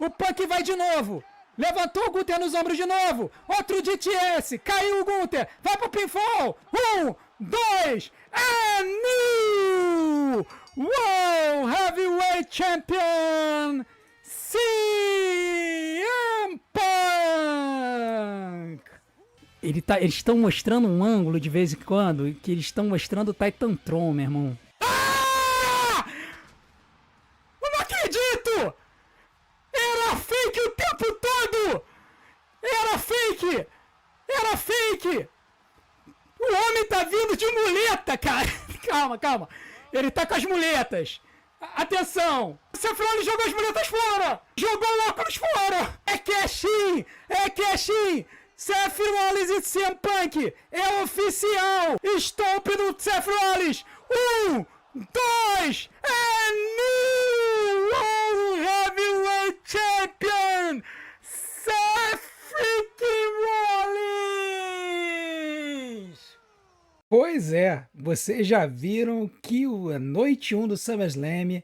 O Punk vai de novo. Levantou o Gunther nos ombros de novo. Outro DTS. Caiu o Gunther. Vai pro pinfall. 1, 2, and new World Heavyweight Champion CM Punk. Eles estão mostrando um ângulo de vez em quando que eles estão mostrando o Titantron, meu irmão. Ah! Eu não acredito! Era fake o tempo todo! Era fake! Era fake! O homem tá vindo de muleta, cara! Calma, calma. Ele tá com as muletas. Atenção! O Seth Rollins jogou as muletas fora! Jogou o óculos fora! É cashin! É cashin! Seth Rollins e CM Punk é oficial! Stomp no Seth Rollins! 1, 2, and new World Heavyweight Champion Seth freaking Rollins! Pois é, vocês já viram que a noite 1 do SummerSlam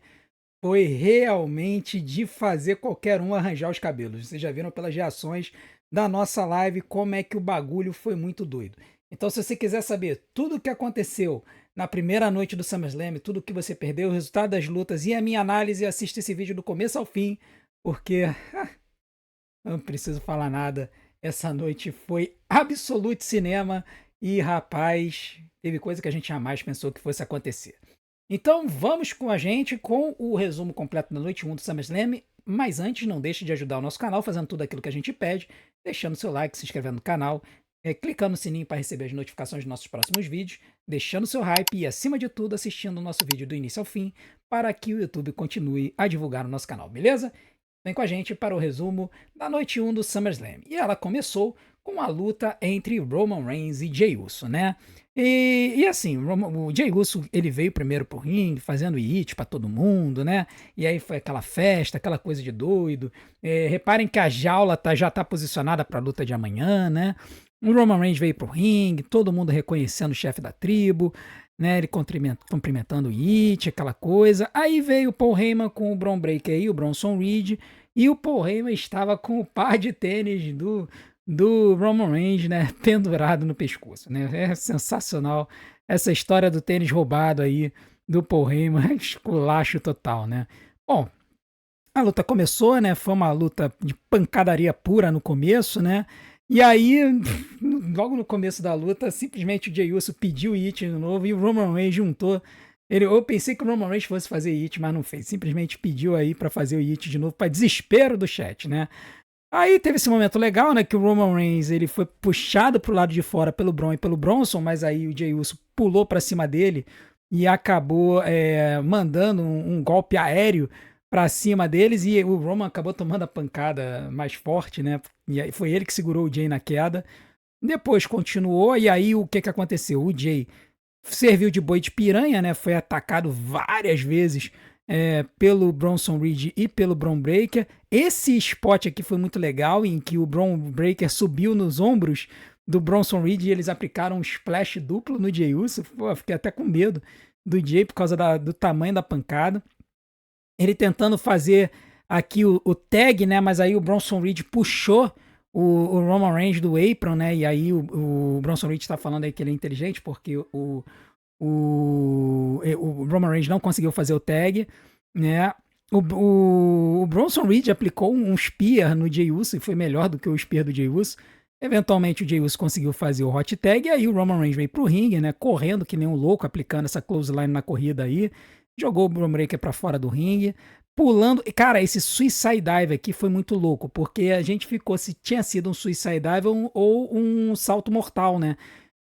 foi realmente de fazer qualquer um arranjar os cabelos. Vocês já viram pelas reações da nossa live como é que o bagulho foi muito doido. Então, se você quiser saber tudo o que aconteceu na primeira noite do SummerSlam, tudo o que você perdeu, o resultado das lutas e a minha análise, assista esse vídeo do começo ao fim, porque não preciso falar nada. Essa noite foi absolute cinema e, rapaz, teve coisa que a gente jamais pensou que fosse acontecer. Então, vamos com a gente com o resumo completo da noite 1 do SummerSlam. Mas antes, não deixe de ajudar o nosso canal fazendo tudo aquilo que a gente pede, deixando seu like, se inscrevendo no canal, clicando no sininho para receber as notificações dos nossos próximos vídeos, deixando seu hype e, acima de tudo, assistindo o nosso vídeo do início ao fim, para que o YouTube continue a divulgar o nosso canal, beleza? Vem com a gente para o resumo da noite 1 do SummerSlam. E ela começou com a luta entre Roman Reigns e Jey Uso, né? E assim, o Jey Uso, ele veio primeiro pro ringue, fazendo hit pra todo mundo, né? E aí foi aquela festa, aquela coisa de doido. Reparem que a jaula já tá posicionada pra luta de amanhã, né? O Roman Reigns veio pro ringue, todo mundo reconhecendo o chefe da tribo, né? Ele cumprimentando o Hit, aquela coisa. Aí veio o Paul Heyman com o Bron Breakker e o Bronson Reed, e o Paul Heyman estava com o par de tênis do Roman Reigns, né, pendurado no pescoço, né? É sensacional essa história do tênis roubado aí do Paul Heyman, esculacho total, né? Bom, a luta começou, né? Foi uma luta de pancadaria pura no começo, né? E aí, logo no começo da luta, simplesmente o Jey Uso pediu o hit de novo e o Roman Reigns juntou. Eu pensei que o Roman Reigns fosse fazer hit, mas não fez. Simplesmente pediu aí pra fazer o hit de novo, para desespero do chat, né? Aí teve esse momento legal, né, que o Roman Reigns ele foi puxado pro lado de fora pelo Braun e pelo Bronson, mas aí o Jey Uso pulou pra cima dele e acabou mandando um golpe aéreo pra cima deles, e o Roman acabou tomando a pancada mais forte, né, e aí foi ele que segurou o Jey na queda. Depois continuou, e aí o que aconteceu? O Jey serviu de boi de piranha, né, foi atacado várias vezes pelo Bronson Reed e pelo Bron Breakker. Esse spot aqui foi muito legal, em que o Bron Breakker subiu nos ombros do Bronson Reed e eles aplicaram um splash duplo no Jey Uso. Pô, fiquei até com medo do Jey por causa do tamanho da pancada. Ele tentando fazer aqui o tag, né? Mas aí o Bronson Reed puxou o Roman Reigns do apron, né? E aí o Bronson Reed tá falando aí que ele é inteligente porque o Roman Reigns não conseguiu fazer o tag, né? O Bronson Reed aplicou um spear no Jey Uso e foi melhor do que o spear do Jey Uso. Eventualmente o Jey Uso conseguiu fazer o hot tag, e aí o Roman Reigns veio pro ringue, né? Correndo que nem um louco, aplicando essa clothesline na corrida aí. Jogou o Bron Breakker pra fora do ringue, pulando. Cara, esse Suicide Dive aqui foi muito louco, porque a gente ficou se tinha sido um Suicide Dive ou um salto mortal, né?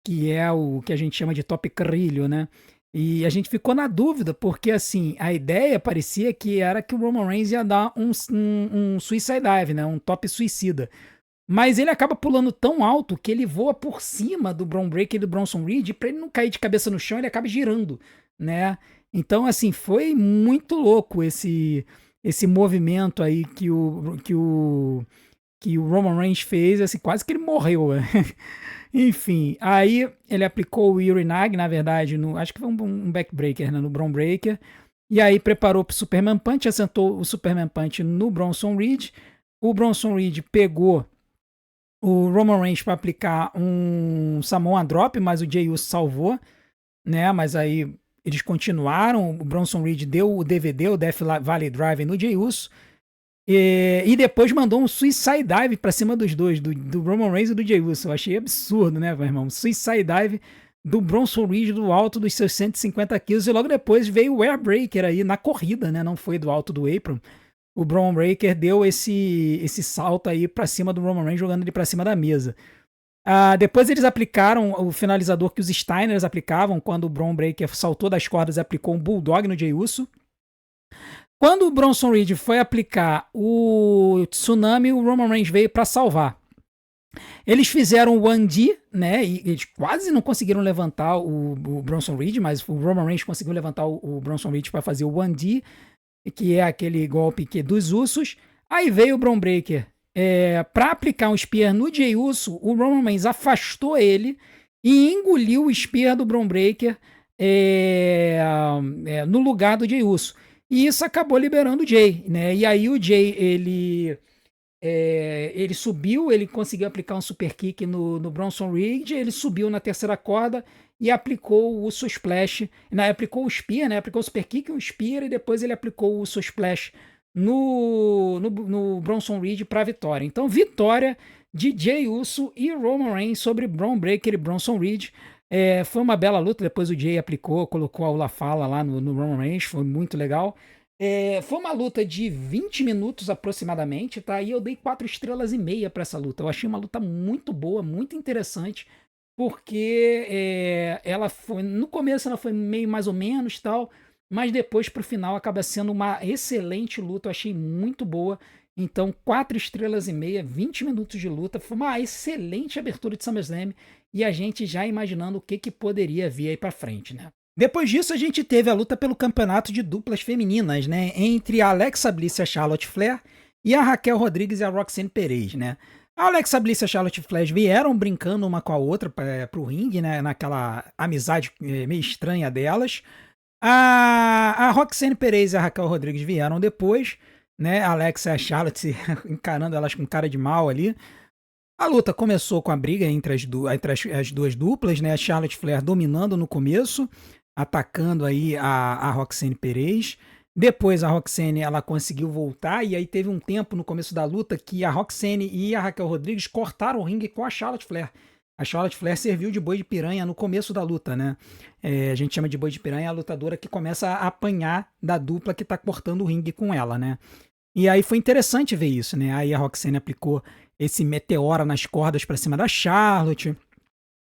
Que é o que a gente chama de top carrilho, né? E a gente ficou na dúvida, porque assim, a ideia parecia que era que o Roman Reigns ia dar um suicide dive, né? Um top suicida. Mas ele acaba pulando tão alto que ele voa por cima do Bron Breakker e do Bronson Reed, e pra ele não cair de cabeça no chão, ele acaba girando, né? Então, assim, foi muito louco esse movimento aí que o Roman Reigns fez, assim, quase que ele morreu, né? Enfim, aí ele aplicou o Urinag, na verdade, acho que foi um backbreaker, né, no Bron Breakker. E aí preparou para o Superman Punch, assentou o Superman Punch no Bronson Reed. O Bronson Reed pegou o Roman Reigns para aplicar um Samoa Drop, mas o Jey Uso salvou, né? Mas aí eles continuaram. O Bronson Reed deu o DVD, o Death Valley Drive no Jey Uso. E depois mandou um Suicide Dive pra cima dos dois, do Roman Reigns e do Jey Uso. Eu achei absurdo, né, meu irmão? Suicide Dive do Bronson Reed do alto dos seus 150 quilos. E logo depois veio o Airbreaker aí na corrida, né? Não foi do alto do apron. O Braun Breaker deu esse salto aí pra cima do Roman Reigns, jogando ele pra cima da mesa. Depois eles aplicaram o finalizador que os Steiners aplicavam quando o Braun Breaker saltou das cordas e aplicou um Bulldog no Jey Uso. Quando o Bronson Reed foi aplicar o Tsunami, o Roman Reigns veio para salvar. Eles fizeram o 1D, né? E eles quase não conseguiram levantar o Bronson Reed, mas o Roman Reigns conseguiu levantar o Bronson Reed para fazer o 1D, que é aquele golpe que é dos Usos. Aí veio o Braun Breaker para aplicar um Spear no Jey Uso. O Roman Reigns afastou ele e engoliu o Spear do Braun Breaker no lugar do Jey Uso. E isso acabou liberando o Jey, né? E aí o Jey, ele subiu, ele conseguiu aplicar um super kick no Bronson Reed, ele subiu na terceira corda e aplicou o Uso Splash, né? Aplicou o Spear, né? Aplicou o super kick, o Spear e depois ele aplicou o Uso Splash no Bronson Reed para vitória. Então, vitória de Jey Uso e Roman Reigns sobre Braun Breaker e Bronson Reed. Foi uma bela luta, depois o Jey aplicou, colocou a Ula Fala lá no Roman Reigns, foi muito legal. Foi uma luta de 20 minutos aproximadamente, tá? E eu dei 4 estrelas e meia para essa luta. Eu achei uma luta muito boa, muito interessante, porque ela foi, no começo ela foi meio mais ou menos tal, mas depois pro final acaba sendo uma excelente luta, eu achei muito boa. Então, 4 estrelas e meia, 20 minutos de luta, foi uma excelente abertura de SummerSlam e a gente já imaginando o que poderia vir aí para frente, né? Depois disso, a gente teve a luta pelo campeonato de duplas femininas, né? Entre a Alexa Bliss e a Charlotte Flair e a Raquel Rodrigues e a Roxanne Perez, né? A Alexa Bliss e a Charlotte Flair vieram brincando uma com a outra pro ringue, né? Naquela amizade meio estranha delas. A Roxanne Perez e a Raquel Rodrigues vieram depois, né? A Alexa e a Charlotte encarando elas com cara de mal ali. A luta começou com a briga entre as duas duplas, né? A Charlotte Flair dominando no começo, atacando aí a Roxanne Perez. Depois a Roxanne ela conseguiu voltar e aí teve um tempo no começo da luta que a Roxanne e a Raquel Rodrigues cortaram o ringue com a Charlotte Flair. A Charlotte Flair serviu de boi de piranha no começo da luta, né? A gente chama de boi de piranha a lutadora que começa a apanhar da dupla que tá cortando o ringue com ela, né? E aí foi interessante ver isso, né? Aí a Roxanne aplicou esse meteora nas cordas para cima da Charlotte.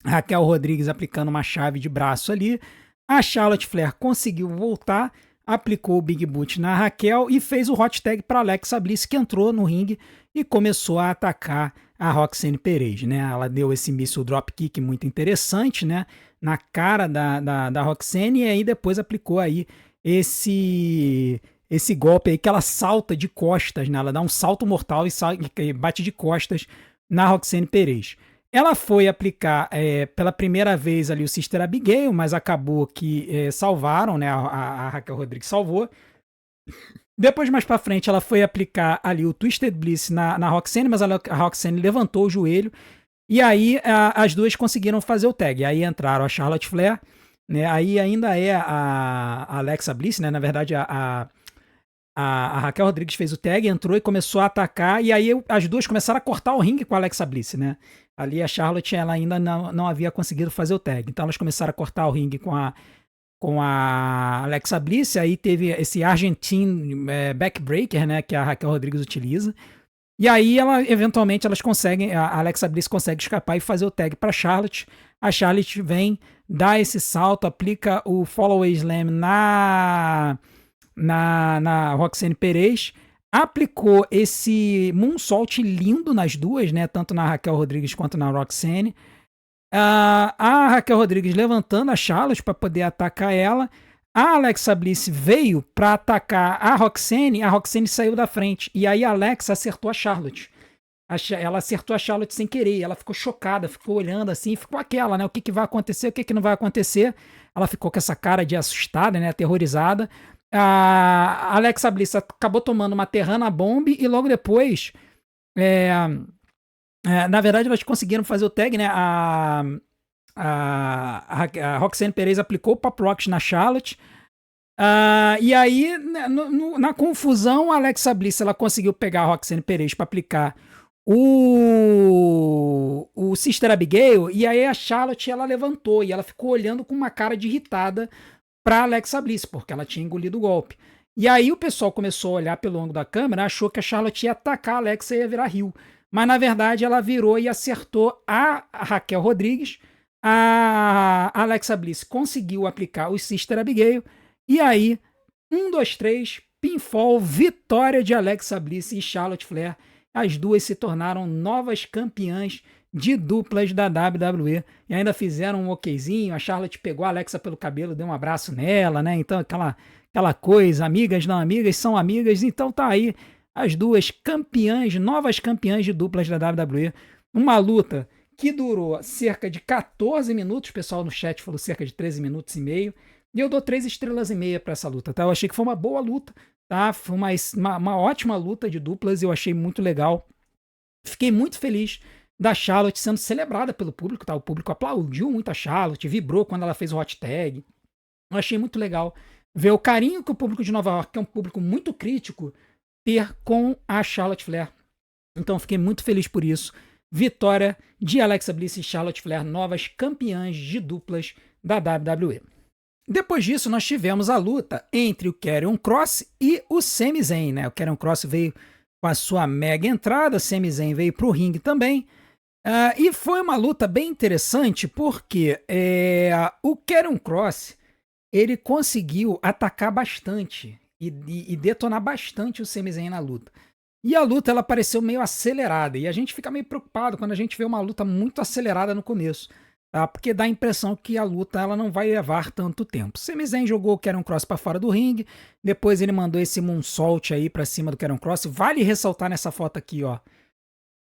A Raquel Rodrigues aplicando uma chave de braço ali. A Charlotte Flair conseguiu voltar, aplicou o Big Boot na Raquel e fez o hot tag para Alexa Bliss, que entrou no ringue e começou a atacar a Roxanne Perez, né? Ela deu esse missile drop kick muito interessante, né? Na cara da Roxanne e aí depois aplicou aí esse golpe aí que ela salta de costas, né? Ela dá um salto mortal e bate de costas na Roxanne Perez. Ela foi aplicar pela primeira vez ali o Sister Abigail, mas acabou que salvaram, né? A Raquel Rodrigues salvou. Depois, mais pra frente, ela foi aplicar ali o Twisted Bliss na Roxanne, mas a Roxanne levantou o joelho. E aí as duas conseguiram fazer o tag. Aí entraram a Charlotte Flair, né? Aí ainda a Alexa Bliss, né? Na verdade, a Raquel Rodrigues fez o tag, entrou e começou a atacar, e aí as duas começaram a cortar o ringue com a Alexa Bliss, né? Ali a Charlotte, ela ainda não havia conseguido fazer o tag, então elas começaram a cortar o ringue com a Alexa Bliss, aí teve esse Argentine backbreaker, né, que a Raquel Rodrigues utiliza, e aí eventualmente elas conseguem, a Alexa Bliss consegue escapar e fazer o tag para Charlotte. A Charlotte vem, dá esse salto, aplica o Follow Slam na Roxanne Perez, aplicou esse moonsault lindo nas duas, né? Tanto na Raquel Rodrigues quanto na Roxanne. A Raquel Rodrigues levantando a Charlotte para poder atacar ela. A Alexa Bliss veio para atacar a Roxanne saiu da frente. E aí a Alexa acertou a Charlotte. Ela acertou a Charlotte sem querer. Ela ficou chocada, ficou olhando assim, ficou aquela, né? O que vai acontecer, o que não vai acontecer. Ela ficou com essa cara de assustada, né? Aterrorizada. A Alexa Bliss acabou tomando uma Terrana Bomb e logo depois, é, na verdade, elas conseguiram fazer o tag, né? A Roxanne Perez aplicou o Pop Rocks na Charlotte. E aí, né, na confusão, a Alexa Bliss ela conseguiu pegar a Roxanne Perez para aplicar o Sister Abigail. E aí a Charlotte ela levantou e ela ficou olhando com uma cara de irritada para Alexa Bliss, porque ela tinha engolido o golpe. E aí o pessoal começou a olhar pelo ângulo da câmera, achou que a Charlotte ia atacar a Alexa e ia virar heel. Mas na verdade ela virou e acertou a Raquel Rodrigues. A Alexa Bliss conseguiu aplicar o Sister Abigail. E aí, 1, 2, 3, pinfall, vitória de Alexa Bliss e Charlotte Flair. As duas se tornaram novas campeãs de duplas da WWE e ainda fizeram um okzinho. A Charlotte pegou a Alexa pelo cabelo, deu um abraço nela, né? Então, aquela coisa, amigas não amigas são amigas. Então, tá aí as duas campeãs, novas campeãs de duplas da WWE. Uma luta que durou cerca de 14 minutos. O pessoal no chat falou cerca de 13 minutos e meio. E eu dou 3 estrelas e meia para essa luta, tá? Eu achei que foi uma boa luta, tá? Foi uma ótima luta de duplas, eu achei muito legal. Fiquei muito feliz da Charlotte sendo celebrada pelo público, tá? O público aplaudiu muito a Charlotte, vibrou quando ela fez o hot tag. Eu achei muito legal ver o carinho que o público de Nova York, que é um público muito crítico, ter com a Charlotte Flair. Então fiquei muito feliz por isso. Vitória de Alexa Bliss e Charlotte Flair, novas campeãs de duplas da WWE. Depois disso, nós tivemos a luta entre o Karrion Kross e o Sami Zayn, né? O Karrion Kross veio com a sua mega entrada, o Sami Zayn veio para o ringue também. E foi uma luta bem interessante porque o Karrion Kross ele conseguiu atacar bastante e detonar bastante o Sami Zayn na luta. E a luta ela pareceu meio acelerada e a gente fica meio preocupado quando a gente vê uma luta muito acelerada no começo. Tá? Porque dá a impressão que a luta ela não vai levar tanto tempo. Sami Zayn jogou o Karrion Kross para fora do ringue, depois ele mandou esse moonsault aí para cima do Karrion Kross. Vale ressaltar nessa foto aqui, ó,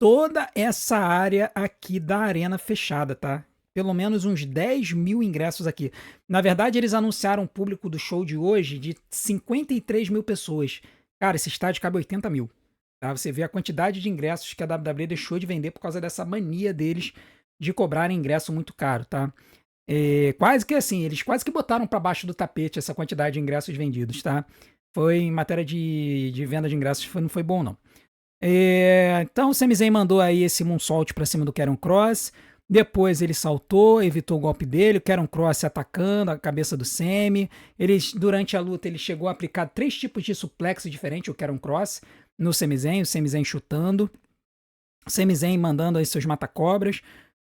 toda essa área aqui da arena fechada, tá? Pelo menos uns 10 mil ingressos aqui. Na verdade, eles anunciaram o público do show de hoje de 53 mil pessoas. Cara, esse estádio cabe 80 mil. Tá? Você vê a quantidade de ingressos que a WWE deixou de vender por causa dessa mania deles de cobrar ingresso muito caro, tá? Quase que assim, eles quase que botaram para baixo do tapete essa quantidade de ingressos vendidos, tá? Foi em matéria de venda de ingressos, não foi bom não. Então o Sami Zayn mandou aí esse moonsault pra cima do Karrion Kross, depois ele saltou, evitou o golpe dele, o Karrion Kross atacando a cabeça do Sami. Durante a luta ele chegou a aplicar 3 tipos de suplex diferentes, o Karrion Kross, no Sami Zayn, o Sami Zayn chutando, o Sami Zayn mandando aí seus mata-cobras,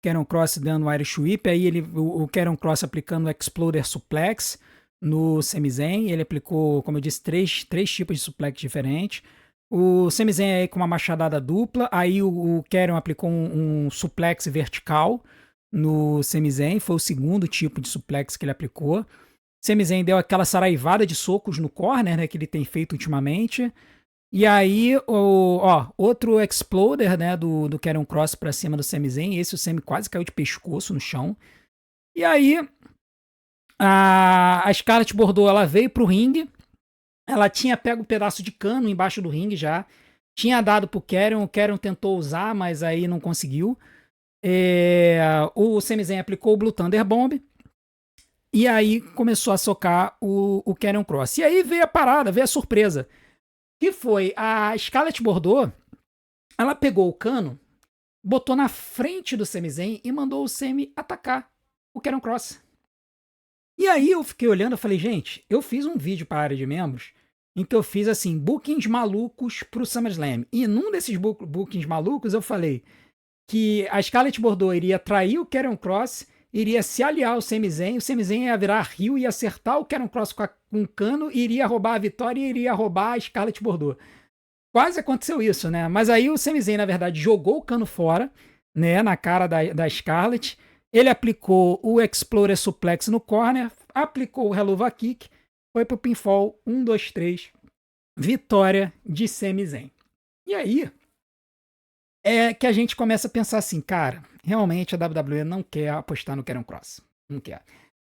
Karrion Kross dando o Irish Whip, aí o Karrion Kross aplicando o Exploder Suplex no Sami Zayn, ele aplicou, como eu disse, três tipos de suplex diferentes. O Sami Zayn aí com uma machadada dupla, aí o Karrion aplicou um suplex vertical no Sami Zayn, foi o segundo tipo de suplex que ele aplicou. Sami Zayn deu aquela saraivada de socos no corner, né, que ele tem feito ultimamente. E aí, outro exploder, né, do Karrion Kross pra cima do Sami Zayn. Esse o Sami quase caiu de pescoço no chão. E aí, a Scarlett Bordeaux, ela veio pro ringue. Ela tinha pego um pedaço de cano embaixo do ringue já. Tinha dado pro Karrion. O Karrion tentou usar, mas aí não conseguiu. O Sami Zayn aplicou o Blue Thunder Bomb. E aí começou a socar o Karrion Kross. E aí veio a parada, veio a surpresa. Que foi a Scarlett Bordeaux, ela pegou o cano, botou na frente do Sami Zayn e mandou o Sami atacar o Karrion Kross. E aí eu fiquei olhando e falei, gente, eu fiz um vídeo para a área de membros em que eu fiz assim, bookings malucos pro SummerSlam. E num desses bookings malucos eu falei que a Scarlett Bordeaux iria trair o Karrion Kross, iria se aliar ao Sami Zayn, o Sami Zayn ia virar heel e acertar o Karrion Kross com um cano, iria roubar a vitória e iria roubar a Scarlett Bordeaux. Quase aconteceu isso, né? Mas aí o Sami Zayn, na verdade, jogou o cano fora, né, na cara da Scarlett. Ele aplicou o Explorer Suplex no corner, aplicou o Helluva Kick, foi pro pinfall 1, 2, 3, vitória de Sami Zayn. E aí é que a gente começa a pensar assim, cara, realmente a WWE não quer apostar no Karrion Kross. Não quer.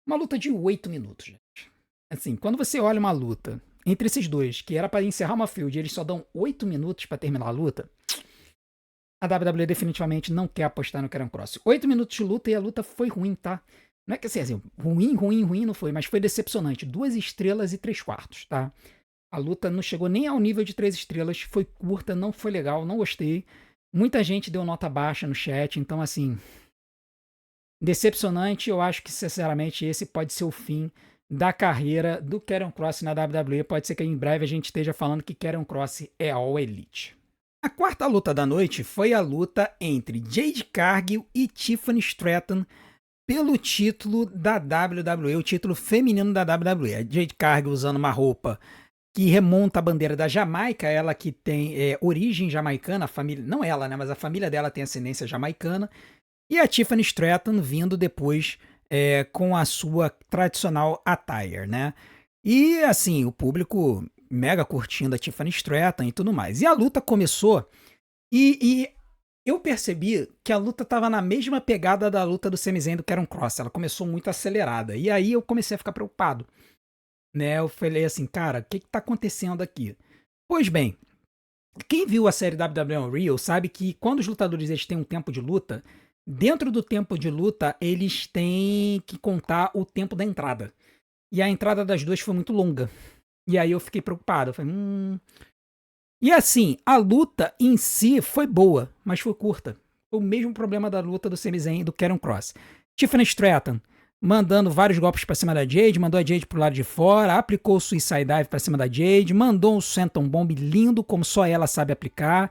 Uma luta de 8 minutos, gente. Assim, quando você olha uma luta entre esses dois, que era pra encerrar uma feud, e eles só dão 8 minutos pra terminar a luta, a WWE definitivamente não quer apostar no Karrion Kross. 8 minutos de luta e a luta foi ruim, tá? Não é que assim, ruim não foi, mas foi decepcionante. 2 estrelas e 3 quartos, tá? A luta não chegou nem ao nível de 3 estrelas, foi curta, não foi legal, não gostei. Muita gente deu nota baixa no chat, então assim, decepcionante. Eu acho que, sinceramente, esse pode ser o fim da carreira do Karrion Kross na WWE. Pode ser que em breve a gente esteja falando que Karrion Kross é All Elite. A quarta luta da noite foi a luta entre Jade Cargill e Tiffany Stratton pelo título da WWE, o título feminino da WWE. A Jade Cargill usando uma roupa que remonta a bandeira da Jamaica, ela que tem origem jamaicana, a família, não ela, né, mas a família dela tem ascendência jamaicana, e a Tiffany Stratton vindo depois com a sua tradicional attire, né? E assim, o público mega curtindo a Tiffany Stratton e tudo mais. E a luta começou e eu percebi que a luta tava na mesma pegada da luta do Sami Zayn do Karrion Kross. Ela começou muito acelerada. E aí eu comecei a ficar preocupado, né? Eu falei assim, cara, o que tá acontecendo aqui? Pois bem, quem viu a série WWE Unreal sabe que quando os lutadores eles têm um tempo de luta, dentro do tempo de luta eles têm que contar o tempo da entrada. E a entrada das duas foi muito longa. E aí eu fiquei preocupado. Eu falei, E assim, a luta em si foi boa, mas foi curta. Foi o mesmo problema da luta do Sami Zayn e do Karrion Kross. Tiffany Stratton mandando vários golpes pra cima da Jade, mandou a Jade pro lado de fora, aplicou o Suicide Dive pra cima da Jade, mandou um Senton Bomb lindo, como só ela sabe aplicar.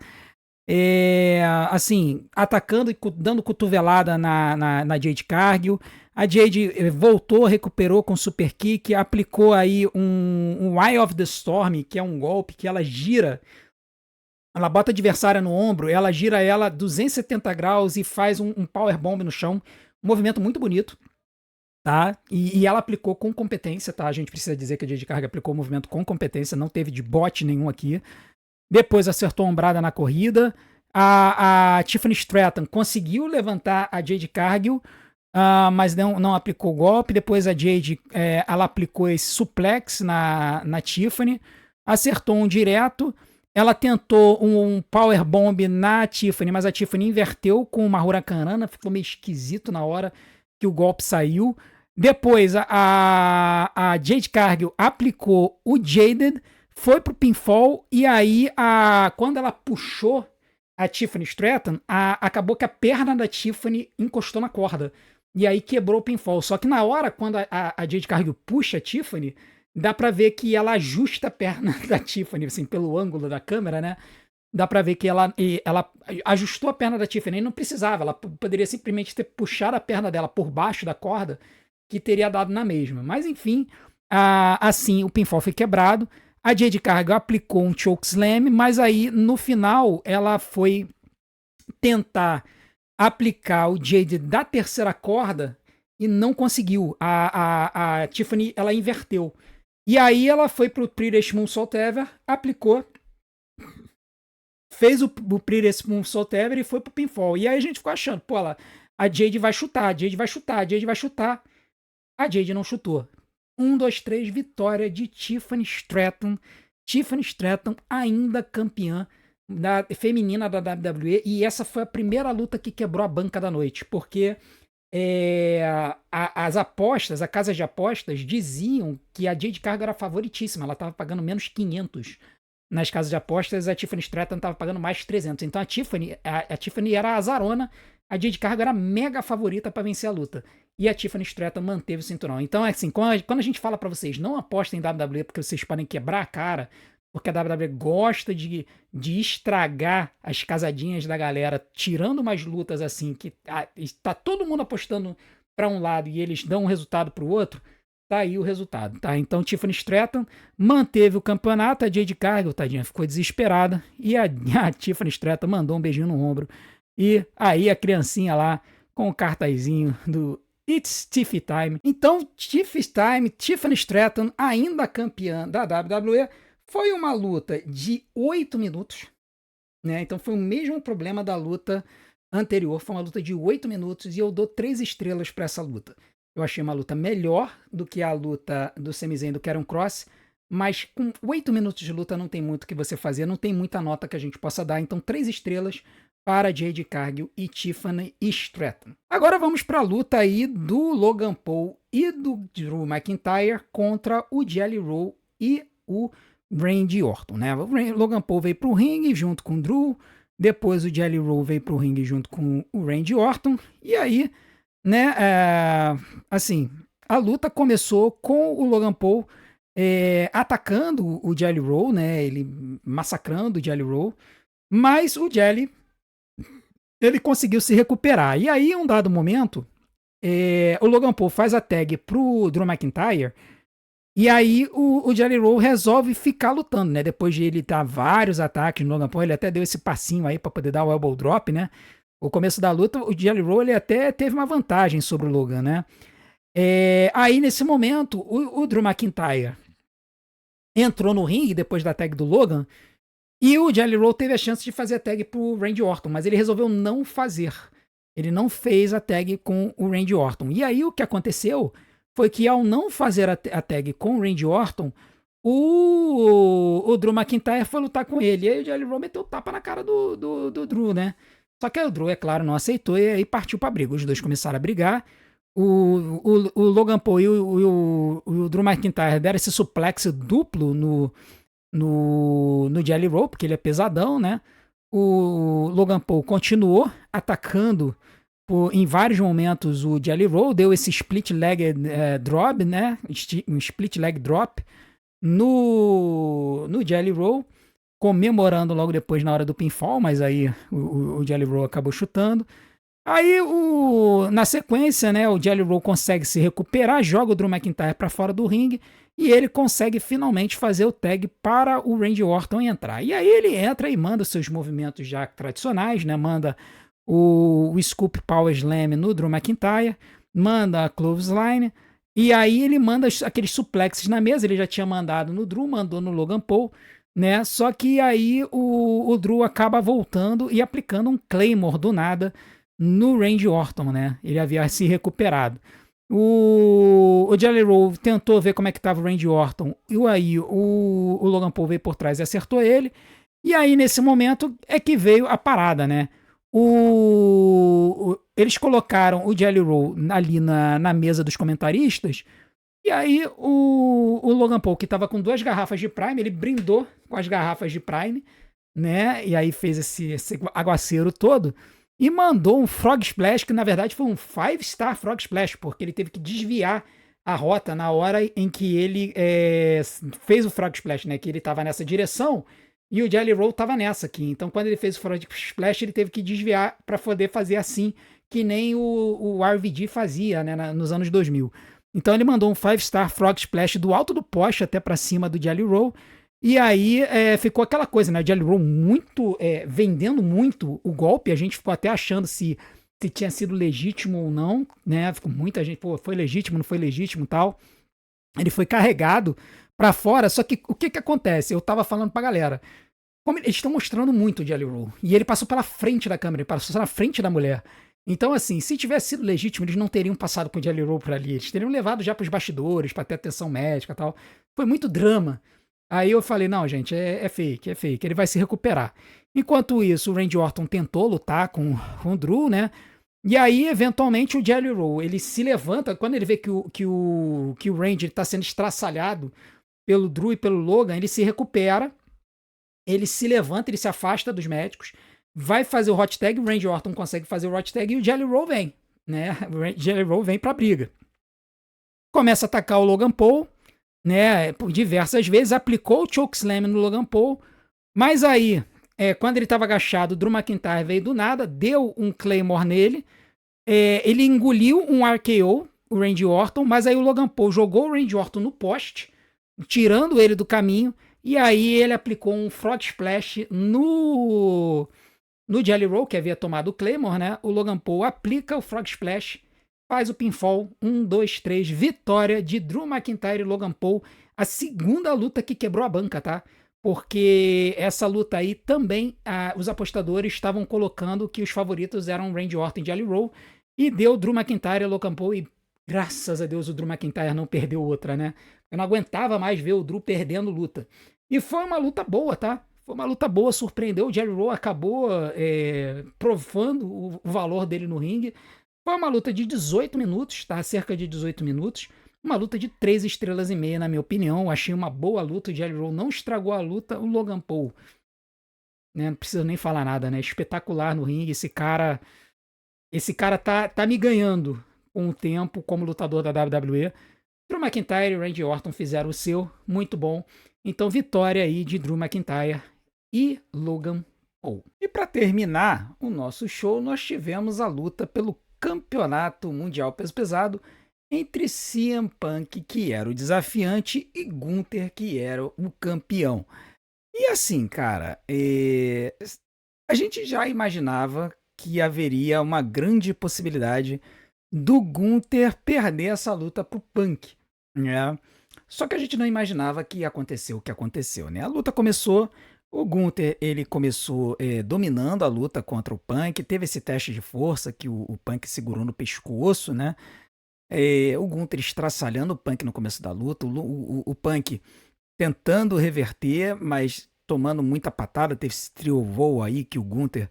Assim, atacando e dando cotovelada na Jade Cargill. A Jade voltou, recuperou com super kick, aplicou aí um Eye of the Storm, que é um golpe que ela gira, ela bota a adversária no ombro, ela gira ela 270 graus e faz um power bomb no chão. Um movimento muito bonito, tá? E ela aplicou com competência, tá? A gente precisa dizer que a Jade Cargill aplicou o movimento com competência, não teve de bot nenhum aqui. Depois acertou a ombrada na corrida. A Tiffany Stratton conseguiu levantar a Jade Cargill, mas não aplicou o golpe. Depois a Jade ela aplicou esse suplex na Tiffany, acertou um direto. Ela tentou um power bomb na Tiffany, mas a Tiffany inverteu com uma Huracanrana, ficou meio esquisito na hora que o golpe saiu. Depois a Jade Cargill aplicou o Jaded, foi pro pinfall, e aí quando ela puxou a Tiffany Stratton, acabou que a perna da Tiffany encostou na corda. E aí quebrou o pinfall. Só que na hora, quando a Jade Cargill puxa a Tiffany, dá pra ver que ela ajusta a perna da Tiffany, assim, pelo ângulo da câmera, né? Dá pra ver que ela ajustou a perna da Tiffany, e não precisava, ela poderia simplesmente ter puxado a perna dela por baixo da corda, que teria dado na mesma. Mas enfim, assim, o pinfall foi quebrado. A Jade Cargill aplicou um chokeslam, mas aí no final ela foi tentar aplicar o Jade da terceira corda e não conseguiu. A Tiffany ela inverteu. E aí ela foi pro Prettiest Moonsault Ever, aplicou, fez o Prettiest Moonsault Ever e foi pro pinfall. E aí a gente ficou achando, pô, a Jade vai chutar, a Jade vai chutar, a Jade vai chutar. A Jade não chutou. 1, 2, 3, vitória de Tiffany Stratton. Tiffany Stratton ainda campeã feminina da WWE. E essa foi a primeira luta que quebrou a banca da noite. Porque as apostas, a casa de apostas, diziam que a Jade Cargill era favoritíssima. Ela estava pagando menos 500 nas casas de apostas. A Tiffany Stratton estava pagando mais 300. Então a Tiffany era a azarona. A Jade Cargill era mega favorita para vencer a luta. E a Tiffany Stratton manteve o cinturão. Então, assim, quando a gente fala para vocês, não apostem em WWE porque vocês podem quebrar a cara, porque a WWE gosta de estragar as casadinhas da galera, tirando umas lutas assim, que tá todo mundo apostando para um lado e eles dão um resultado para o outro, tá aí o resultado, tá? Então, Tiffany Stratton manteve o campeonato, a Jade Cargill, tadinha, ficou desesperada, e a Tiffany Stratton mandou um beijinho no ombro. E aí a criancinha lá com o cartazinho do It's Tiffy Time. Então, Tiffy Time, Tiffany Stratton, ainda campeã da WWE, foi uma luta de 8 minutos, né? Então foi o mesmo problema da luta anterior, foi uma luta de 8 minutos e eu dou 3 estrelas para essa luta. Eu achei uma luta melhor do que a luta do Sami Zayn e do Karrion Kross, mas com 8 minutos de luta não tem muito o que você fazer, não tem muita nota que a gente possa dar, então 3 estrelas para Jade Cargill e Tiffany Stratton. Agora vamos para a luta aí do Logan Paul e do Drew McIntyre contra o Jelly Roll e o Randy Orton, né? O Logan Paul veio para o ringue junto com o Drew, depois o Jelly Roll veio para o ringue junto com o Randy Orton, e aí, né, assim, a luta começou com o Logan Paul atacando o Jelly Roll, né, ele massacrando o Jelly Roll, mas o Jelly, ele conseguiu se recuperar. E aí, em um dado momento, o Logan Paul faz a tag pro Drew McIntyre, e aí o Jelly Roll resolve ficar lutando, né? Depois de ele dar vários ataques no Logan Paul, ele até deu esse passinho aí para poder dar o elbow drop, né? O começo da luta, o Jelly Roll ele até teve uma vantagem sobre o Logan, né? Aí, nesse momento, o Drew McIntyre entrou no ringue depois da tag do Logan, e o Jelly Roll teve a chance de fazer a tag pro Randy Orton, mas ele resolveu não fazer. Ele não fez a tag com o Randy Orton. E aí o que aconteceu foi que ao não fazer a tag com o Randy Orton, o Drew McIntyre foi lutar com ele. E aí o Jelly Roll meteu o tapa na cara do Drew, né? Só que aí o Drew, é claro, não aceitou e aí partiu pra briga. Os dois começaram a brigar. O Logan Paul e o Drew McIntyre deram esse suplex duplo no Jelly Roll, porque ele é pesadão, né? O Logan Paul continuou atacando em vários momentos o Jelly Roll, deu esse split leg drop, né? Um split leg drop no Jelly Roll, comemorando logo depois na hora do pinfall, mas aí o Jelly Roll acabou chutando. Aí, na sequência, né, o Jelly Roll consegue se recuperar, joga o Drew McIntyre para fora do ringue e ele consegue finalmente fazer o tag para o Randy Orton entrar. E aí ele entra e manda seus movimentos já tradicionais, né? Manda o Scoop Power Slam no Drew McIntyre, manda a Clothesline, e aí ele manda aqueles suplexes na mesa. Ele já tinha mandado no Drew, mandou no Logan Paul, né? Só que aí o Drew acaba voltando e aplicando um Claymore do nada no Randy Orton, né? Ele havia se recuperado. O Jelly Roll tentou ver como é que estava o Randy Orton, e aí o Logan Paul veio por trás e acertou ele. E aí, nesse momento, é que veio a parada, né? Eles colocaram o Jelly Roll ali na mesa dos comentaristas, e aí o Logan Paul, que estava com 2 garrafas de Prime, ele brindou com as garrafas de Prime, né? E aí fez esse aguaceiro todo, e mandou um Frog Splash, que na verdade foi um 5-star Frog Splash, porque ele teve que desviar a rota na hora em que ele fez o Frog Splash, né? Que ele estava nessa direção e o Jelly Roll estava nessa aqui. Então, quando ele fez o Frog Splash, ele teve que desviar para poder fazer assim, que nem o RVD fazia, né? Nos anos 2000. Então, ele mandou um 5-star Frog Splash do alto do poste até para cima do Jelly Roll. E aí ficou aquela coisa, né? O Jelly Roll muito, vendendo muito o golpe. A gente ficou até achando se tinha sido legítimo ou não, né? Ficou muita gente, pô, foi legítimo, não foi legítimo e tal. Ele foi carregado pra fora, só que o que acontece? Eu tava falando pra galera, como eles estão mostrando muito o Jelly Roll, e ele passou pela frente da câmera, ele passou na frente da mulher. Então, assim, se tivesse sido legítimo, eles não teriam passado com o Jelly Roll por ali, eles teriam levado já pros bastidores, pra ter atenção médica e tal. Foi muito drama. Aí eu falei, não, gente, é fake, ele vai se recuperar. Enquanto isso, o Randy Orton tentou lutar com o Drew, né? E aí, eventualmente, o Jelly Roll, ele se levanta, quando ele vê que o Randy está sendo estraçalhado pelo Drew e pelo Logan, ele se recupera, ele se levanta, ele se afasta dos médicos, vai fazer o hot tag, o Randy Orton consegue fazer o hot tag e o Jelly Roll vem, né? O Jelly Roll vem pra briga. Começa a atacar o Logan Paul, né, por diversas vezes, aplicou o chokeslam no Logan Paul, mas aí, quando ele estava agachado, o Drew McIntyre veio do nada, deu um Claymore nele, ele engoliu um RKO, o Randy Orton, mas aí o Logan Paul jogou o Randy Orton no poste, tirando ele do caminho, e aí ele aplicou um Frog Splash no Jelly Roll, que havia tomado o Claymore, né? O Logan Paul aplica o Frog Splash, faz o pinfall, 1, 2, 3, vitória de Drew McIntyre e Logan Paul, a segunda luta que quebrou a banca, tá? Porque essa luta aí também, os apostadores estavam colocando que os favoritos eram Randy Orton e Jelly Roll, e deu Drew McIntyre e Logan Paul, e graças a Deus o Drew McIntyre não perdeu outra, né? Eu não aguentava mais ver o Drew perdendo luta. E foi uma luta boa, tá? Foi uma luta boa, surpreendeu. O Jerry Rowe acabou provando o valor dele no ringue. Foi uma luta de 18 minutos, tá? Cerca de 18 minutos. Uma luta de 3 estrelas e meia, na minha opinião. Achei uma boa luta. O Jerry Rowe não estragou a luta. O Logan Paul, né? Não preciso nem falar nada, né? Espetacular no ringue. Esse cara tá me ganhando com o tempo como lutador da WWE. Drew McIntyre e Randy Orton fizeram o seu, muito bom. Então, vitória aí de Drew McIntyre e Logan Paul. E para terminar o nosso show, nós tivemos a luta pelo Campeonato Mundial Peso Pesado entre CM Punk, que era o desafiante, e Gunther, que era o campeão. E assim, cara, a gente já imaginava que haveria uma grande possibilidade do Gunther perder essa luta pro Punk, né? Só que a gente não imaginava que ia acontecer o que aconteceu, né? A luta começou, o Gunther ele começou dominando a luta contra o Punk, teve esse teste de força que o Punk segurou no pescoço, né? O Gunther estraçalhando o Punk no começo da luta, o Punk tentando reverter, mas tomando muita patada, teve esse trio voo aí que o Gunther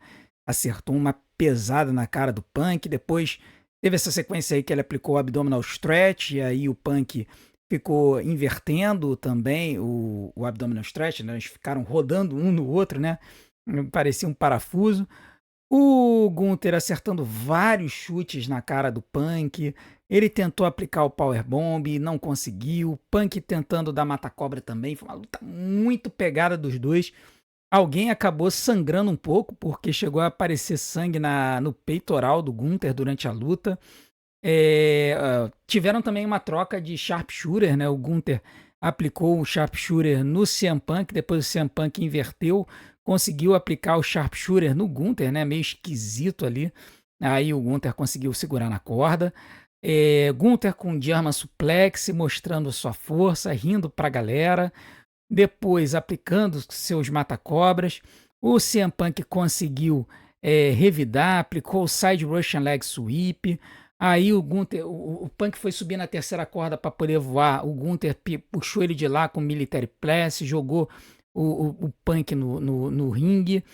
acertou uma pesada na cara do Punk, depois teve essa sequência aí que ele aplicou o abdominal stretch, e aí o Punk ficou invertendo também o abdominal stretch, né? Eles ficaram rodando um no outro, né? Parecia um parafuso. O Gunther acertando vários chutes na cara do Punk. Ele tentou aplicar o powerbomb, não conseguiu. O Punk tentando dar mata-cobra também. Foi uma luta muito pegada dos dois. Alguém acabou sangrando um pouco, porque chegou a aparecer sangue no peitoral do Gunther durante a luta. Tiveram também uma troca de sharpshooter, né? O Gunther aplicou o sharpshooter no CM Punk, depois o CM Punk inverteu, conseguiu aplicar o sharpshooter no Gunther, né? Meio esquisito ali. Aí o Gunther conseguiu segurar na corda. Gunther com German suplex, mostrando sua força, rindo pra galera. Depois aplicando seus mata-cobras. O CM Punk conseguiu revidar, aplicou o side Russian leg sweep. Aí o Gunther, o Punk foi subir na terceira corda para poder voar. O Gunther puxou ele de lá com military press, jogou o Punk no ringue.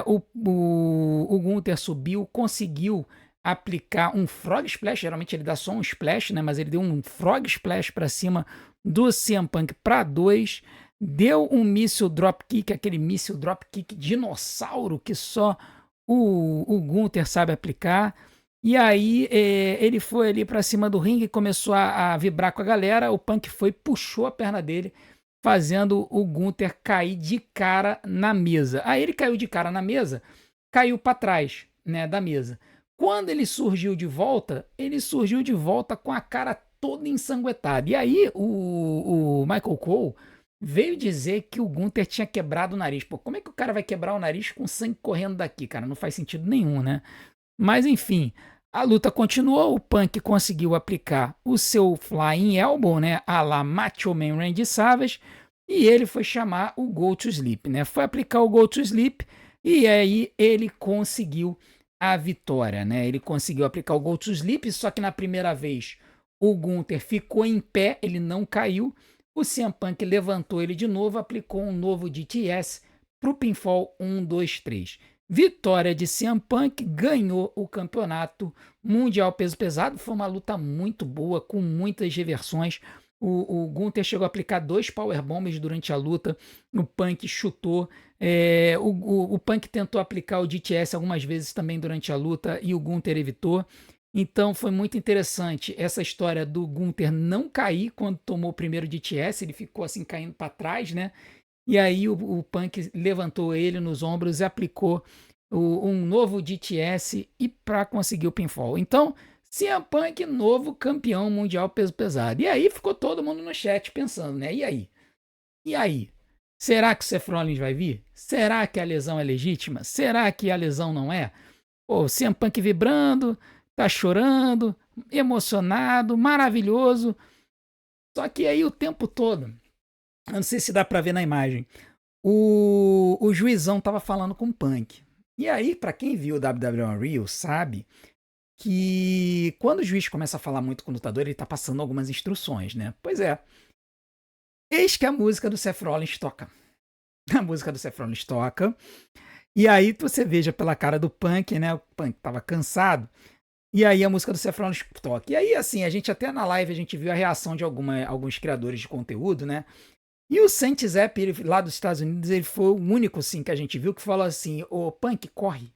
O Gunther subiu, conseguiu aplicar um frog splash. Geralmente ele dá só um splash, né? Mas ele deu um frog splash para cima do CM Punk para 2. Deu um missile dropkick, aquele missile dropkick dinossauro que só o Gunther sabe aplicar. E aí ele foi ali pra cima do ringue e começou a vibrar com a galera. O Punk foi, puxou a perna dele, fazendo o Gunther cair de cara na mesa. Aí ele caiu de cara na mesa, caiu pra trás, né, da mesa. Quando ele surgiu de volta com a cara toda ensanguentada. E aí o Michael Cole veio dizer que o Gunther tinha quebrado o nariz. Pô, como é que o cara vai quebrar o nariz com sangue correndo daqui, cara? Não faz sentido nenhum, né? Mas enfim, a luta continuou, o Punk conseguiu aplicar o seu Flying Elbow, né, a la Macho Man Randy Savage, e ele foi chamar o Go to Sleep, né, foi aplicar o Go to Sleep, e aí ele conseguiu a vitória, né, ele conseguiu aplicar o Go to Sleep, só que na primeira vez o Gunther ficou em pé, ele não caiu, o CM Punk levantou ele de novo, aplicou um novo DTS pro pinfall 1, 2, 3. Vitória de CM Punk, ganhou o campeonato mundial peso pesado. Foi uma luta muito boa, com muitas reversões. O Gunther chegou a aplicar 2 powerbombs durante a luta. O Punk chutou. O Punk tentou aplicar o DTS algumas vezes também durante a luta e o Gunther evitou. Então foi muito interessante essa história do Gunther não cair quando tomou o primeiro DTS. Ele ficou assim caindo para trás, né? E aí o Punk levantou ele nos ombros e aplicou um novo DTS e para conseguir o pinfall. Então, CM Punk, novo campeão mundial peso pesado. E aí ficou todo mundo no chat pensando, né? E aí? E aí? Será que o Seth Rollins vai vir? Será que a lesão é legítima? Será que a lesão não é? Pô, o CM Punk vibrando, tá chorando, emocionado, maravilhoso. Só que aí o tempo todo, eu não sei se dá pra ver na imagem, o juizão tava falando com o Punk. E aí, pra quem viu o WWE Unreal, sabe que quando o juiz começa a falar muito com o lutador, ele tá passando algumas instruções, né? Pois é. Eis que a música do Seth Rollins toca. A música do Seth Rollins toca. E aí você veja pela cara do Punk, né? O Punk tava cansado. E aí a música do Seth Rollins toca. E aí, assim, a gente até na live a gente viu a reação de alguns criadores de conteúdo, né? E o Saint Zapp, ele, lá dos Estados Unidos, ele foi o único, assim, que a gente viu que falou assim, ô Punk, corre.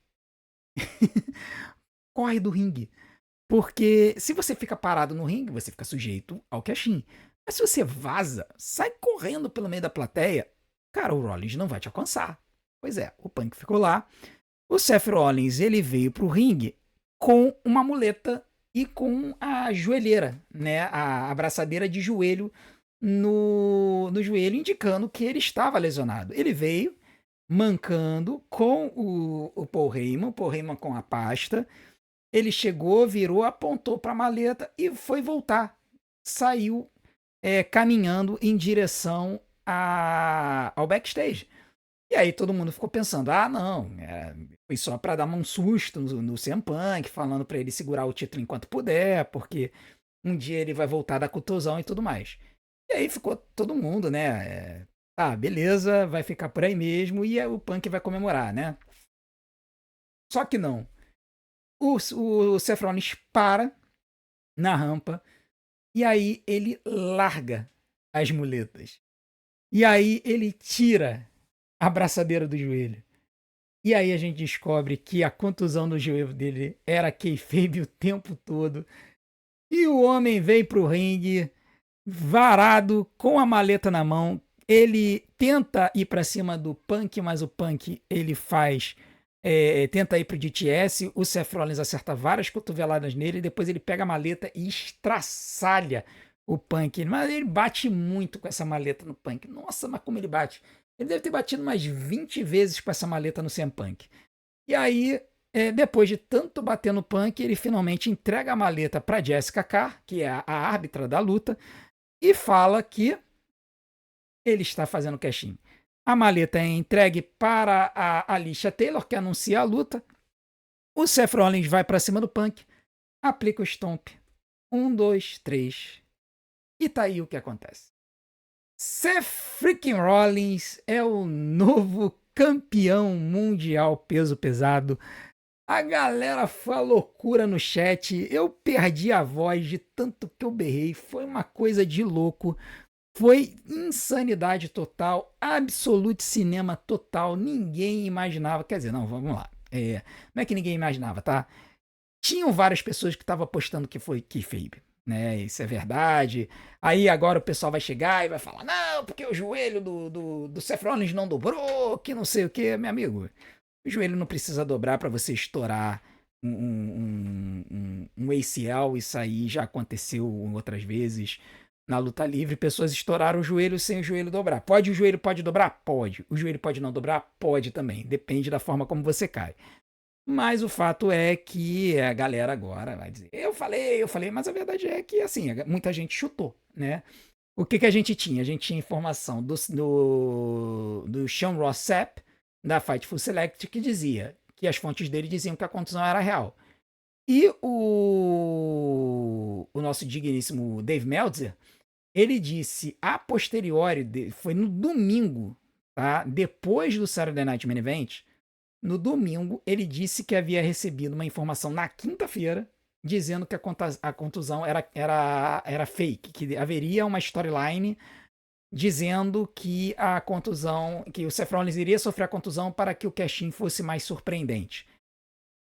Corre do ringue. Porque se você fica parado no ringue, você fica sujeito ao cash-in. Mas se você vaza, sai correndo pelo meio da plateia, cara, o Rollins não vai te alcançar. Pois é, o Punk ficou lá. O Seth Rollins, ele veio pro ringue com uma muleta e com a joelheira, né? A abraçadeira de joelho no joelho, indicando que ele estava lesionado. Ele veio mancando com o Paul Heyman com a pasta. Ele chegou, virou, apontou para a maleta e foi voltar. Saiu caminhando em direção ao backstage. E aí todo mundo ficou pensando, ah, não, foi só para dar um susto no CM Punk, falando para ele segurar o título enquanto puder, porque um dia ele vai voltar da contusão e tudo mais. E aí ficou todo mundo, né? Beleza, vai ficar por aí mesmo e o Punk vai comemorar, né? Só que não. O Seth Rollins para na rampa e aí ele larga as muletas. E aí ele tira a abraçadeira do joelho. E aí a gente descobre que a contusão no joelho dele era kayfabe o tempo todo. E o homem veio pro ringue varado, com a maleta na mão. Ele tenta ir para cima do Punk, mas o Punk ele tenta ir pro DTS. O Seth Rollins acerta várias cotoveladas nele. Depois ele pega a maleta e estraçalha o Punk. Mas ele bate muito com essa maleta no Punk. Nossa, mas como ele bate! Ele deve ter batido umas 20 vezes com essa maleta no CM Punk. E aí, depois de tanto bater no Punk, ele finalmente entrega a maleta para Jessica Carr, que é a árbitra da luta, e fala que ele está fazendo cash-in. A maleta é entregue para a Alicia Taylor, que anuncia a luta. O Seth Rollins vai para cima do Punk, aplica o stomp. 1, 2, 3. E tá aí o que acontece. Seth freaking Rollins é o novo campeão mundial peso pesado. A galera foi a loucura no chat. Eu perdi a voz de tanto que eu berrei. Foi uma coisa de louco. Foi insanidade total. Absolute cinema total. Ninguém imaginava. Quer dizer, não, vamos lá. Não é que ninguém imaginava, tá? Tinham várias pessoas que estavam apostando que foi kayfabe, né? Isso é verdade. Aí agora o pessoal vai chegar e vai falar, não, porque o joelho do Seth Rollins não dobrou, que não sei o que, meu amigo. O joelho não precisa dobrar para você estourar um ACL. Isso aí já aconteceu outras vezes na luta livre. Pessoas estouraram o joelho sem o joelho dobrar. O joelho pode dobrar? Pode. O joelho pode não dobrar? Pode também. Depende da forma como você cai. Mas o fato é que a galera agora vai dizer, eu falei, mas a verdade é que, assim, muita gente chutou, né? O que a gente tinha? A gente tinha informação do Sean Ross Sapp, da Fightful Select, que dizia que as fontes dele diziam que a contusão era real. E o nosso digníssimo Dave Meltzer, ele disse a posteriori, foi no domingo, tá? Depois do Saturday Night Main Event, no domingo, ele disse que havia recebido uma informação na quinta-feira dizendo que a contusão era fake, que haveria uma storyline dizendo que a contusão, que o Seth Rollins iria sofrer a contusão para que o cash-in fosse mais surpreendente.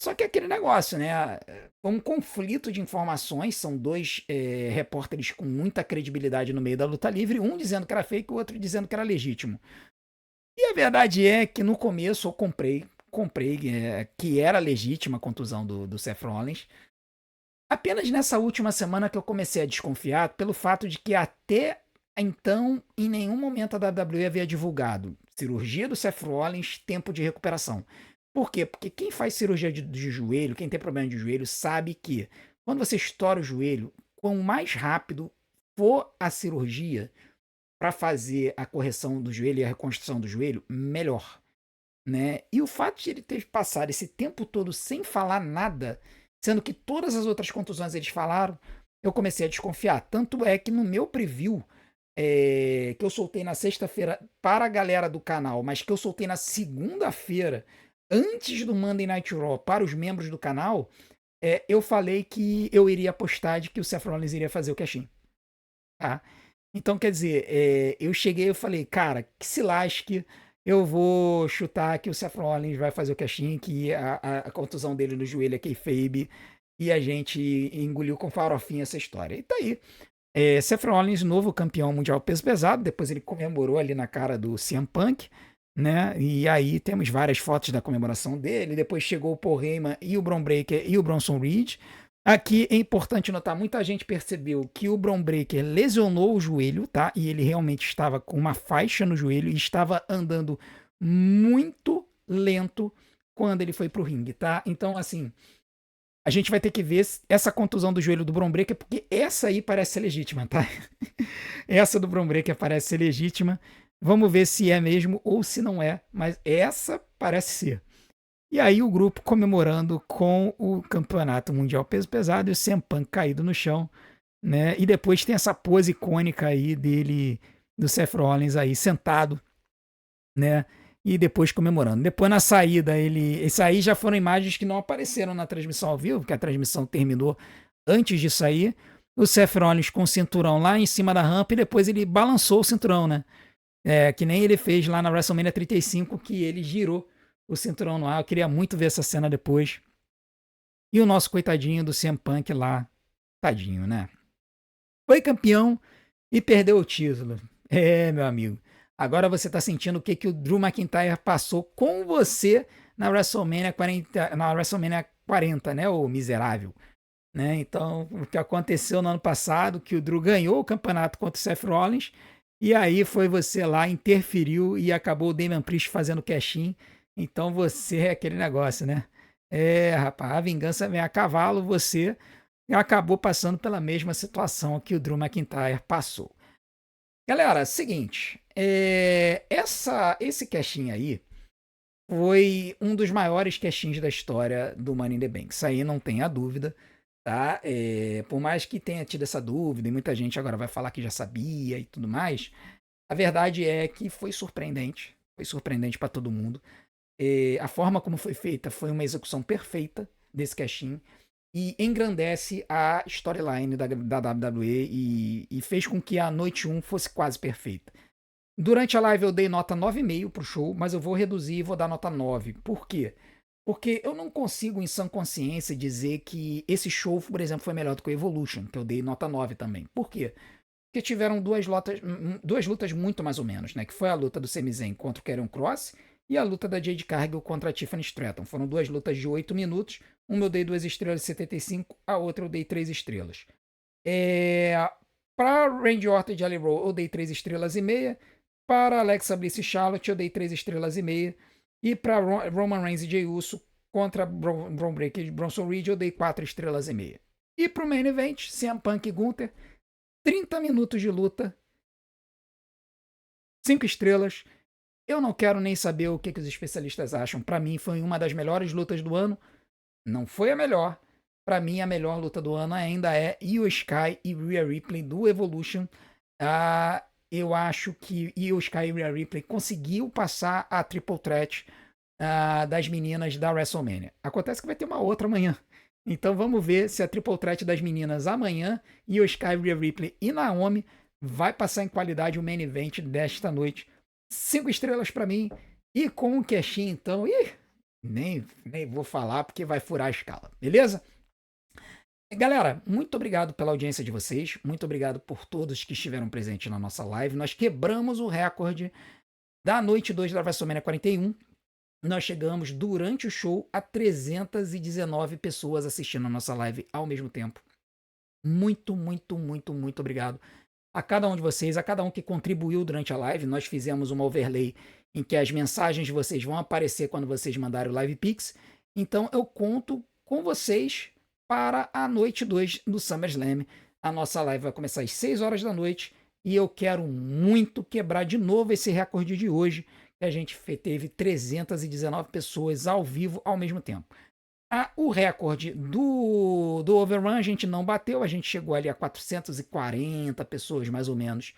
Só que aquele negócio, né? Um conflito de informações, são dois repórteres com muita credibilidade no meio da luta livre, um dizendo que era fake, o outro dizendo que era legítimo. E a verdade é que no começo eu comprei que era legítima a contusão do Seth Rollins. Apenas nessa última semana que eu comecei a desconfiar, pelo fato de que até então, em nenhum momento a WWE havia divulgado cirurgia do Seth Rollins, tempo de recuperação. Por quê? Porque quem faz cirurgia de joelho, quem tem problema de joelho, sabe que quando você estoura o joelho, quanto mais rápido for a cirurgia para fazer a correção do joelho e a reconstrução do joelho, melhor. Né? E o fato de ele ter passado esse tempo todo sem falar nada, sendo que todas as outras contusões eles falaram, eu comecei a desconfiar. Tanto é que no meu preview, que eu soltei na sexta-feira para a galera do canal, mas que eu soltei na segunda-feira, antes do Monday Night Raw, para os membros do canal, eu falei que eu iria apostar de que o Seth Rollins iria fazer o cash-in, tá? Então, quer dizer, eu cheguei e falei, cara, que se lasque, eu vou chutar que o Seth Rollins vai fazer o cash-in, que a contusão dele no joelho é kayfabe, e a gente engoliu com farofinha essa história. E tá aí. Seth Rollins, novo campeão mundial peso pesado, depois ele comemorou ali na cara do CM Punk, né? E aí temos várias fotos da comemoração dele. Depois chegou o Paul Heyman e o Bron Breakker e o Bronson Reed. Aqui é importante notar, muita gente percebeu que o Bron Breakker lesionou o joelho, tá? E ele realmente estava com uma faixa no joelho e estava andando muito lento quando ele foi pro ringue, tá? Então, assim, a gente vai ter que ver essa contusão do joelho do Bron Breakker, porque essa aí parece ser legítima, tá? Essa do Bron Breakker parece ser legítima. Vamos ver se é mesmo ou se não é, mas essa parece ser. E aí o grupo comemorando com o campeonato mundial peso pesado e o CM Punk caído no chão, né? E depois tem essa pose icônica aí dele, do Seth Rollins aí sentado, né? E depois comemorando. Depois na saída, isso aí já foram imagens que não apareceram na transmissão ao vivo, porque a transmissão terminou antes de sair. O Seth Rollins com o cinturão lá em cima da rampa e depois ele balançou o cinturão, né? Que nem ele fez lá na WrestleMania 35, que ele girou o cinturão no ar. Eu queria muito ver essa cena depois. E o nosso coitadinho do CM Punk lá, tadinho, né? Foi campeão e perdeu o título. Meu amigo. Agora você tá sentindo o que o Drew McIntyre passou com você na WrestleMania 40, né, ô miserável? Né? Então, o que aconteceu no ano passado, que o Drew ganhou o campeonato contra o Seth Rollins, e aí foi você lá, interferiu e acabou o Damian Priest fazendo cash-in. Então você é aquele negócio, né? Rapaz, a vingança vem a cavalo, você acabou passando pela mesma situação que o Drew McIntyre passou. Galera, seguinte, esse cash-in aí foi um dos maiores cash-ins da história do Money in the Bank. Isso aí não tenha dúvida, tá? Por mais que tenha tido essa dúvida e muita gente agora vai falar que já sabia e tudo mais, a verdade é que foi surpreendente para todo mundo. A forma como foi feita foi uma execução perfeita desse cash-in e engrandece a storyline da WWE e fez com que a noite 1 fosse quase perfeita. Durante a live eu dei nota 9,5 pro show, mas eu vou reduzir e vou dar nota 9. Por quê? Porque eu não consigo, em sã consciência, dizer que esse show, por exemplo, foi melhor do que o Evolution, que eu dei nota 9 também. Por quê? Porque tiveram duas lutas muito mais ou menos, né? Que foi a luta do Sami Zayn contra o Karrion Kross e a luta da Jade Cargill contra a Tiffany Stratton. Foram duas lutas de 8 minutos. Uma eu dei 2 estrelas e 75, a outra eu dei 3 estrelas. Para Randy Orton e Jelly Roll eu dei 3 estrelas e meia. Para Alexa Bliss e Charlotte eu dei 3 estrelas e meia. E para Roman Reigns e Jey Uso contra Bron Breakker e Bronson Reed eu dei 4 estrelas e meia. E para o Main Event, CM Punk e Gunther, 30 minutos de luta, 5 estrelas. Eu não quero nem saber o que os especialistas acham. Para mim foi uma das melhores lutas do ano. Não foi a melhor. Para mim a melhor luta do ano ainda é Io Sky e Rhea Ripley do Evolution. Eu acho que Io Sky e Rhea Ripley conseguiu passar a Triple Threat das meninas da WrestleMania. Acontece que vai ter uma outra amanhã. Então vamos ver se a Triple Threat das meninas amanhã, Io Sky, Rhea Ripley e Naomi, vai passar em qualidade o main event desta noite. 5 estrelas para mim. E com o cash-in, então, nem vou falar porque vai furar a escala, beleza? Galera, muito obrigado pela audiência de vocês. Muito obrigado por todos que estiveram presentes na nossa live. Nós quebramos o recorde da noite 2 da WrestleMania 41. Nós chegamos durante o show a 319 pessoas assistindo a nossa live ao mesmo tempo. Muito, muito, muito, muito obrigado a cada um de vocês, a cada um que contribuiu durante a live. Nós fizemos uma overlay em que as mensagens de vocês vão aparecer quando vocês mandarem o Live Pix. Então eu conto com vocês para a noite 2 do SummerSlam. A nossa live vai começar às 6 horas da noite e eu quero muito quebrar de novo esse recorde de hoje, que a gente teve 319 pessoas ao vivo ao mesmo tempo. O recorde do Overrun a gente não bateu, a gente chegou ali a 440 pessoas mais ou menos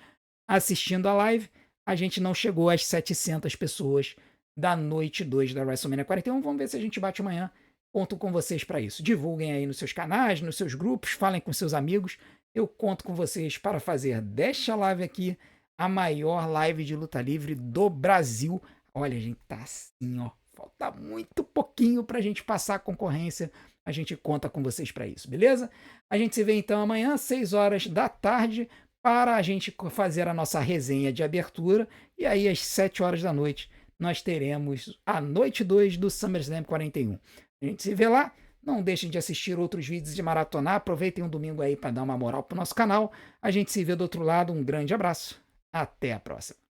assistindo a live, a gente não chegou às 700 pessoas da noite 2 da WrestleMania 41. Vamos ver se a gente bate amanhã. Conto com vocês para isso. Divulguem aí nos seus canais, nos seus grupos, falem com seus amigos. Eu conto com vocês para fazer desta live aqui a maior live de luta livre do Brasil. Olha, a gente tá assim, ó. Falta muito pouquinho pra gente passar a concorrência. A gente conta com vocês para isso, beleza? A gente se vê então amanhã, 6 horas da tarde, para a gente fazer a nossa resenha de abertura. E aí, às 7 horas da noite, nós teremos a noite 2 do SummerSlam 41. A gente se vê lá. Não deixem de assistir outros vídeos de maratonar. Aproveitem um domingo aí para dar uma moral pro nosso canal. A gente se vê do outro lado. Um grande abraço. Até a próxima.